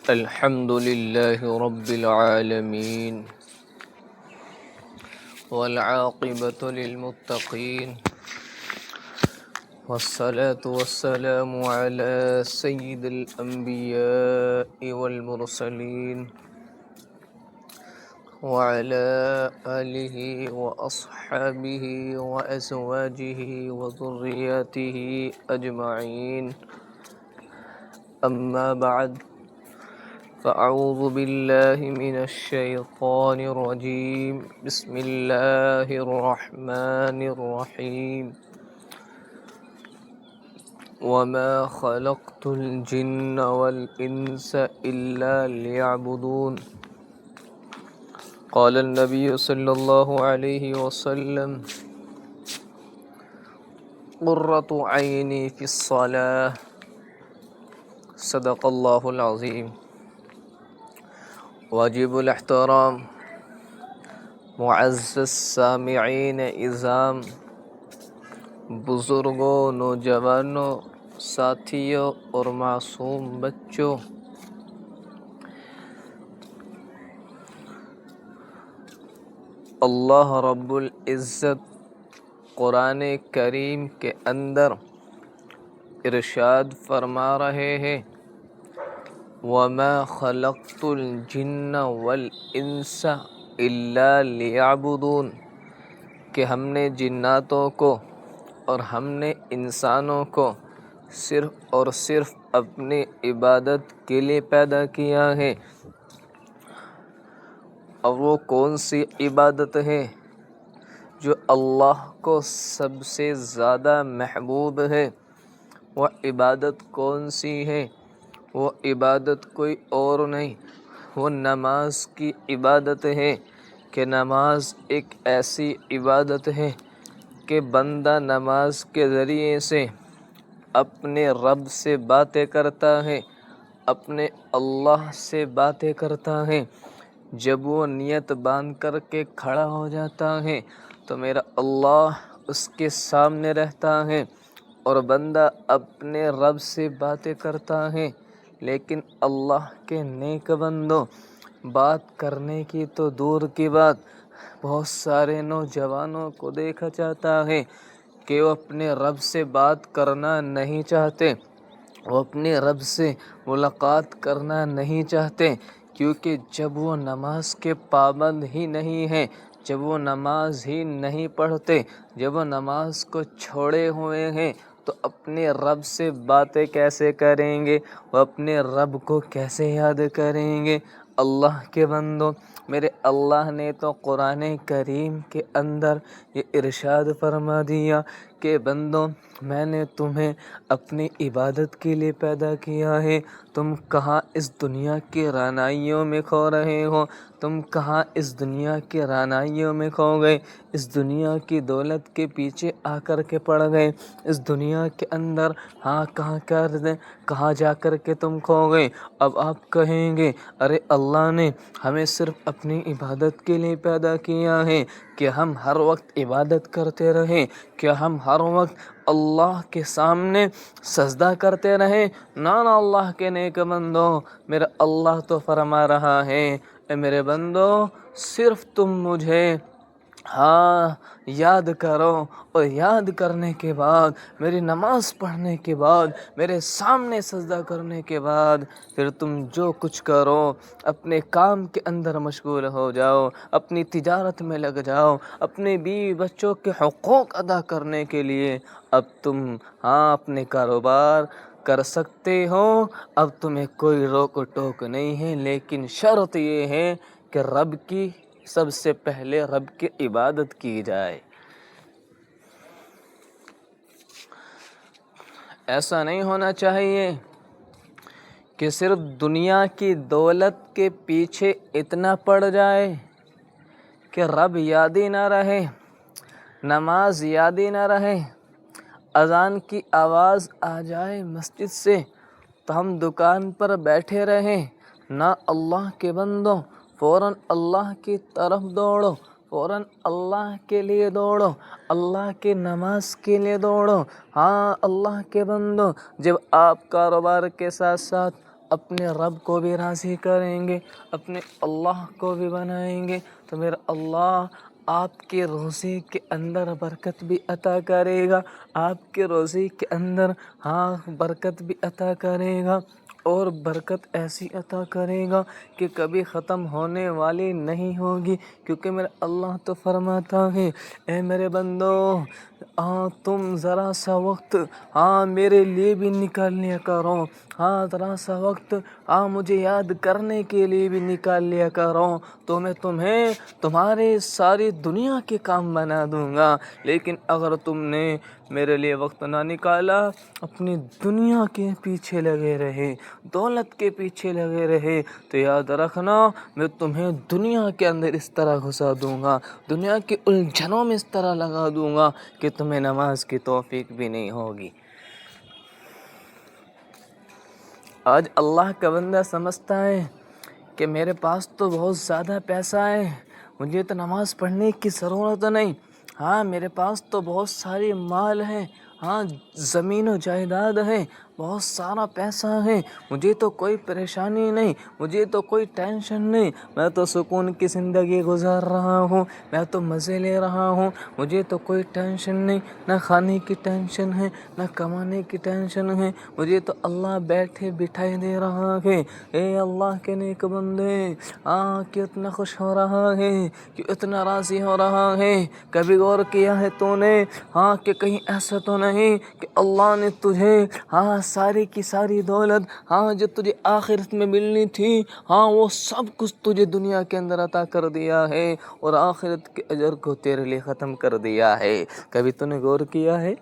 الحمد لله رب العالمين والعاقبة للمتقين والصلاة والسلام على سيد الأنبياء والمرسلين وعلى آله وأصحابه وأزواجه وذرياته أجمعين. أما بعد، فأعوذ بالله من الشيطان الرجيم. بسم الله الرحمن الرحيم. وما خلقت الجن والإنس إلا ليعبدون. قال النبي صلى الله عليه وسلم: قرة عيني في الصلاة. صدق الله العظيم. واجب الاحترام معزز سامعین اعظام، بزرگوں، نوجوانوں، ساتھیوں اور معصوم بچوں، اللہ رب العزت قرآن کریم کے اندر ارشاد فرما رہے ہیں: وَمَا خَلَقْتُ الْجِنَّ وَالْإِنسَ إِلَّا لِيَعْبُدُونَ، کہ ہم نے جناتوں کو اور ہم نے انسانوں کو صرف اور صرف اپنی عبادت کے لیے پیدا کیا ہے۔ اور وہ کون سی عبادت ہے جو اللہ کو سب سے زیادہ محبوب ہے؟ وہ عبادت کون سی ہے؟ وہ عبادت کوئی اور نہیں، وہ نماز کی عبادت ہے، کہ نماز ایک ایسی عبادت ہے کہ بندہ نماز کے ذریعے سے اپنے رب سے باتیں کرتا ہے، اپنے اللہ سے باتیں کرتا ہے۔ جب وہ نیت باندھ کر کے کھڑا ہو جاتا ہے تو میرا اللہ اس کے سامنے رہتا ہے اور بندہ اپنے رب سے باتیں کرتا ہے۔ لیکن اللہ کے نیک بندوں، بات کرنے کی تو دور کی بات، بہت سارے نوجوانوں کو دیکھا جاتا ہے کہ وہ اپنے رب سے بات کرنا نہیں چاہتے، وہ اپنے رب سے ملاقات کرنا نہیں چاہتے، کیونکہ جب وہ نماز کے پابند ہی نہیں ہیں، جب وہ نماز ہی نہیں پڑھتے، جب وہ نماز کو چھوڑے ہوئے ہیں، تو اپنے رب سے باتیں کیسے کریں گے؟ وہ اپنے رب کو کیسے یاد کریں گے؟ اللہ کے بندوں، میرے اللہ نے تو قرآن کریم کے اندر یہ ارشاد فرما دیا کہ بندوں، میں نے تمہیں اپنی عبادت کے لیے پیدا کیا ہے، تم کہاں اس دنیا کی رعنائیوں میں کھو رہے ہو؟ تم کہاں اس دنیا کی رعنائیوں میں کھو گئے؟ اس دنیا کی دولت کے پیچھے آ کر کے پڑ گئے؟ اس دنیا کے اندر کہاں جا کر کے تم کھو گئے؟ اب آپ کہیں گے ارے اللہ نے ہمیں صرف اپنی عبادت کے لیے پیدا کیا ہے، کہ ہم ہر وقت عبادت کرتے رہیں، کہ ہم ہر وقت اللہ کے سامنے سجدہ کرتے رہیں؟ نہ اللہ کے نیک بندو، میرا اللہ تو فرما رہا ہے: اے میرے بندو، صرف تم مجھے یاد کرو، اور یاد کرنے کے بعد، میری نماز پڑھنے کے بعد، میرے سامنے سجدہ کرنے کے بعد، پھر تم جو کچھ کرو، اپنے کام کے اندر مشغول ہو جاؤ، اپنی تجارت میں لگ جاؤ، اپنے بیوی بچوں کے حقوق ادا کرنے کے لیے اب تم اپنے کاروبار کر سکتے ہو، اب تمہیں کوئی روک ٹوک نہیں ہے۔ لیکن شرط یہ ہے کہ رب کی سب سے پہلے رب کی عبادت کی جائے۔ ایسا نہیں ہونا چاہیے کہ صرف دنیا کی دولت کے پیچھے اتنا پڑ جائے کہ رب یاد ہی نہ رہے، نماز یاد ہی نہ رہے، اذان کی آواز آ جائے مسجد سے تو ہم دکان پر بیٹھے رہیں۔ نہ اللہ کے بندوں، فوراً اللہ کی طرف دوڑو، فوراً اللہ کے لیے دوڑو، اللہ کی نماز کے لیے دوڑو۔ اللہ کے بندوں، جب آپ کاروبار کے ساتھ ساتھ اپنے رب کو بھی راضی کریں گے، اپنے اللہ کو بھی بنائیں گے، تو میرا اللہ آپ کے روزے کے اندر برکت بھی عطا کرے گا، آپ کے روزے کے اندر برکت بھی عطا کرے گا، اور برکت ایسی عطا کرے گا کہ کبھی ختم ہونے والی نہیں ہوگی، کیونکہ میرا اللہ تو فرماتا ہے اے میرے بندو تم ذرا سا وقت میرے لیے بھی نکال لیا کرو، ذرا سا وقت مجھے یاد کرنے کے لیے بھی نکال لیا کرو، تو میں تمہیں تمہارے ساری دنیا کے کام بنا دوں گا۔ لیکن اگر تم نے میرے لیے وقت نہ نکالا، اپنی دنیا کے پیچھے لگے رہے، دولت کے پیچھے لگے رہے، تو یاد رکھنا میں تمہیں دنیا کے اندر اس طرح گھسا دوں گا، دنیا کے الجھنوں میں اس طرح لگا دوں گا کہ تمہیں نماز کی توفیق بھی نہیں ہوگی۔ آج اللہ کا بندہ سمجھتا ہے کہ میرے پاس تو بہت زیادہ پیسہ ہے، مجھے تو نماز پڑھنے کی ضرورت نہیں، میرے پاس تو بہت ساری مال ہے، زمین و جائیداد ہے، بہت سارا پیسہ ہے، مجھے تو کوئی پریشانی نہیں، مجھے تو کوئی ٹینشن نہیں، میں تو سکون کی زندگی گزار رہا ہوں، میں تو مزے لے رہا ہوں، مجھے تو کوئی ٹینشن نہیں، نہ کھانے کی ٹینشن ہے، نہ کمانے کی ٹینشن ہے، مجھے تو اللہ بیٹھے بٹھائے دے رہا ہے۔ اے اللہ کے نیک بندے، کہ اتنا خوش ہو رہا ہے، کہ اتنا راضی ہو رہا ہے، کبھی غور کیا ہے تو نے کہ کہیں ایسا تو نہیں کہ اللہ نے تجھے ساری کی ساری دولت جو تجھے آخرت میں ملنی تھی وہ سب کچھ تجھے دنیا کے اندر عطا کر دیا ہے، اور آخرت کے اجر کو تیرے لیے ختم کر دیا ہے؟ کبھی تو نے غور کیا ہے؟